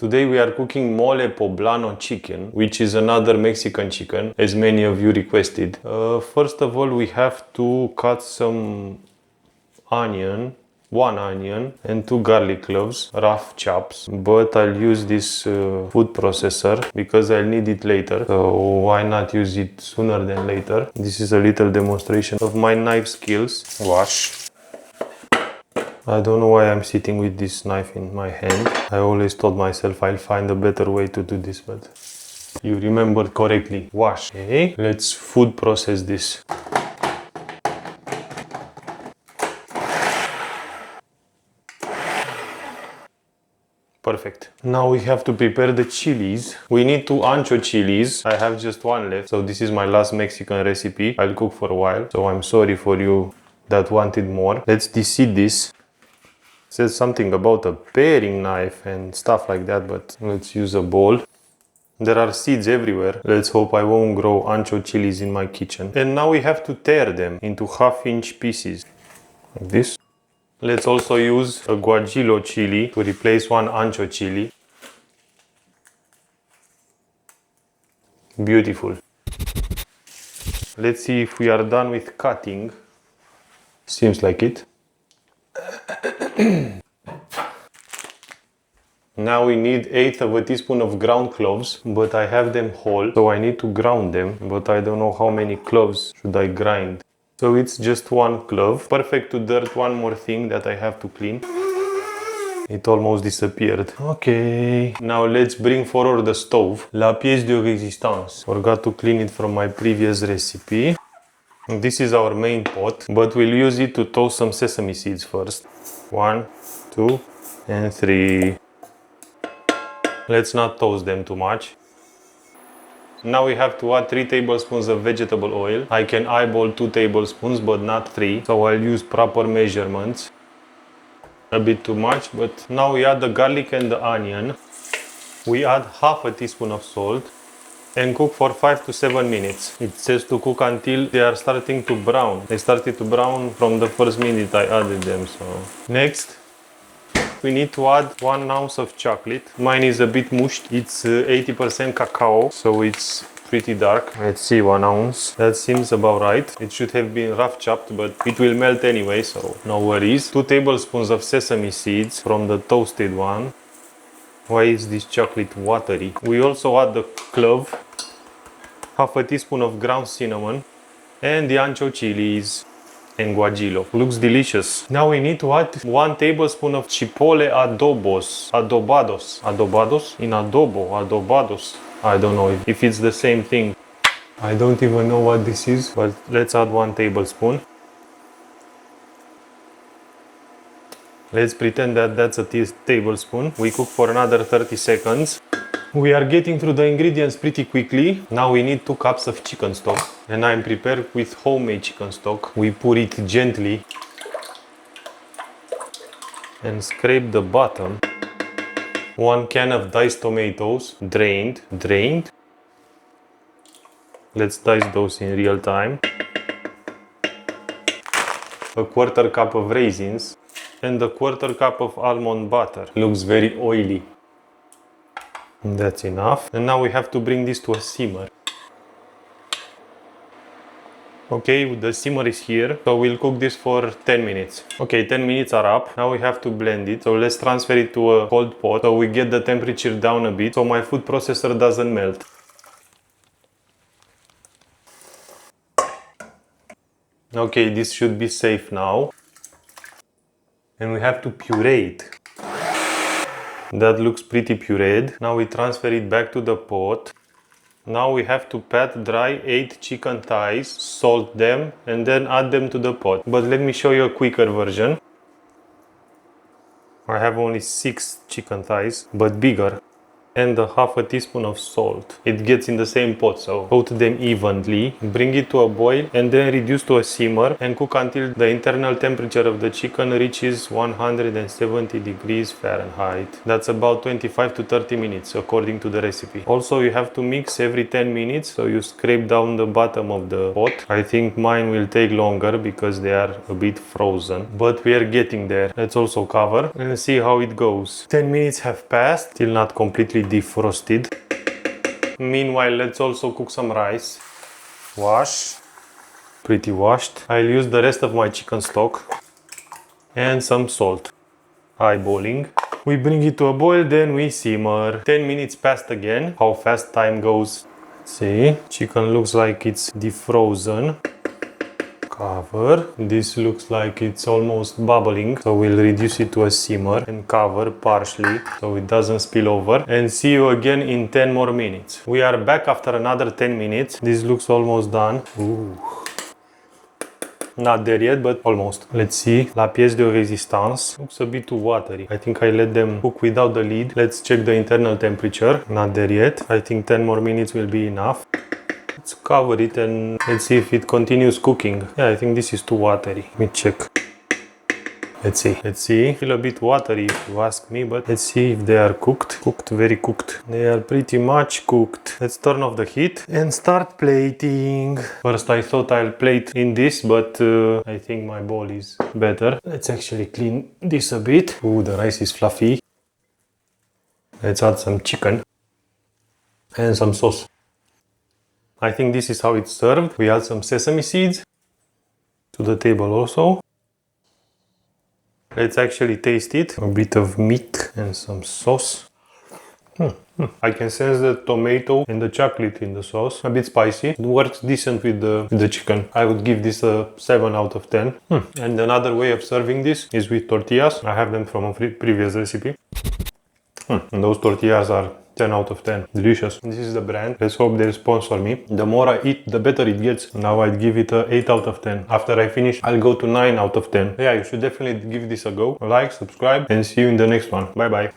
Today we are cooking mole poblano chicken, which is another Mexican chicken, as many of you requested. First of all, we have to cut some onion, one onion and 2 garlic cloves, rough chops. But I'll use this food processor because I'll need it later. So why not use it sooner than later? This is a little demonstration of my knife skills. Wash. I don't know why I'm sitting with this knife in my hand. I always told myself I'll find a better way to do this, but you remembered correctly. Wash. Okay, let's food process this. Perfect. Now we have to prepare the chilies. We need 2 ancho chilies. I have just one left, so this is my last Mexican recipe. I'll cook for a while, so I'm sorry for you that wanted more. Let's deseed this. It says something about a paring knife and stuff like that, but let's use a bowl. There are seeds everywhere. Let's hope I won't grow ancho chilies in my kitchen. And now we have to tear them into half-inch pieces, like this. Let's also use a guajillo chili to replace one ancho chili. Beautiful. Let's see if we are done with cutting. Seems like it. Now we need 1/8 of a teaspoon of ground cloves, but I have them whole, so I need to ground them, but I don't know how many cloves should I grind. So it's just 1 clove. Perfect to dirt. One more thing that I have to clean. It almost disappeared. Okay. Now let's bring forward the stove. La pièce de résistance. Forgot to clean it from my previous recipe. This is our main pot, but we'll use it to toast some sesame seeds first. 1, 2, and 3. Let's not toast them too much. Now we have to add 3 tablespoons of vegetable oil. I can eyeball 2 tablespoons, but not 3, so I'll use proper measurements. A bit too much, but now we add the garlic and the onion. We add half a teaspoon of salt and cook for 5 to 7 minutes. It says to cook until they are starting to brown. They started to brown from the first minute I added them. So next, we need to add 1 ounce of chocolate. Mine is a bit mushed. It's 80% cacao, so it's pretty dark. Let's see, 1 ounce. That seems about right. It should have been rough chopped, but it will melt anyway, so no worries. 2 tablespoons of sesame seeds from the toasted one. Why is this chocolate watery? We also add the clove, half a teaspoon of ground cinnamon, and the ancho chilies and guajillo. Looks delicious. Now we need to add 1 tablespoon of chipotle adobados. Adobados? In adobo, adobados. I don't know if it's the same thing. I don't even know what this is, but let's add 1 tablespoon. Let's pretend that that's a tablespoon. We cook for another 30 seconds. We are getting through the ingredients pretty quickly. Now we need 2 cups of chicken stock, and I'm prepared with homemade chicken stock. We pour it gently and scrape the bottom. 1 can of diced tomatoes, drained. Let's dice those in real time. A 1/4 cup of raisins and a 1/4 cup of almond butter. Looks very oily. That's enough. And now we have to bring this to a simmer. Okay, the simmer is here, so we'll cook this for 10 minutes. Okay, 10 minutes are up. Now we have to blend it. So let's transfer it to a cold pot so we get the temperature down a bit so my food processor doesn't melt. Okay, this should be safe now. And we have to puree it. That looks pretty pureed. Now we transfer it back to the pot. Now we have to pat dry 8 chicken thighs, salt them, and then add them to the pot. But let me show you a quicker version. I have only 6 chicken thighs, but bigger. and a half a teaspoon of salt. It gets in the same pot, so coat them evenly, bring it to a boil and then reduce to a simmer and cook until the internal temperature of the chicken reaches 170 degrees Fahrenheit. That's about 25 to 30 minutes according to the recipe. Also, you have to mix every 10 minutes, so you scrape down the bottom of the pot. I think mine will take longer because they are a bit frozen, but we are getting there. Let's also cover and see how it goes. 10 minutes have passed, still not completely defrosted. Meanwhile, let's also cook some rice. Wash. Pretty washed. I'll use the rest of my chicken stock and some salt. Eyeballing. We bring it to a boil, then we simmer. 10 minutes passed again. How fast time goes. See, chicken looks like it's defrozen. Cover. This looks like it's almost bubbling, so we'll reduce it to a simmer and cover partially so it doesn't spill over, and see you again in 10 more minutes. We are back after another 10 minutes. This looks almost done. Ooh. Not there yet, but almost. Let's see. La pièce de résistance. Looks a bit too watery. I think I let them cook without the lid. Let's check the internal temperature. Not there yet. I think 10 more minutes will be enough. Let's cover it and let's see if it continues cooking. Yeah, I think this is too watery. Let me check. Let's see. Let's see. Feel a bit watery if you ask me, but let's see if they are cooked. Cooked, very cooked. They are pretty much cooked. Let's turn off the heat and start plating. First I thought I'll plate in this, but I think my bowl is better. Let's actually clean this a bit. Ooh, the rice is fluffy. Let's add some chicken and some sauce. I think this is how it's served. We add some sesame seeds to the table also. Let's actually taste it. A bit of meat and some sauce. I can sense the tomato and the chocolate in the sauce. A bit spicy. It works decent with the chicken. I would give this a 7 out of 10. And another way of serving this is with tortillas. I have them from a previous recipe. And those tortillas are 10 out of 10. Delicious. This is the brand. Let's hope they'll sponsor me. The more I eat, the better it gets. Now I'd give it a 8 out of 10. After I finish, I'll go to 9 out of 10. Yeah, you should definitely give this a go. Like, subscribe, and see you in the next one. Bye bye.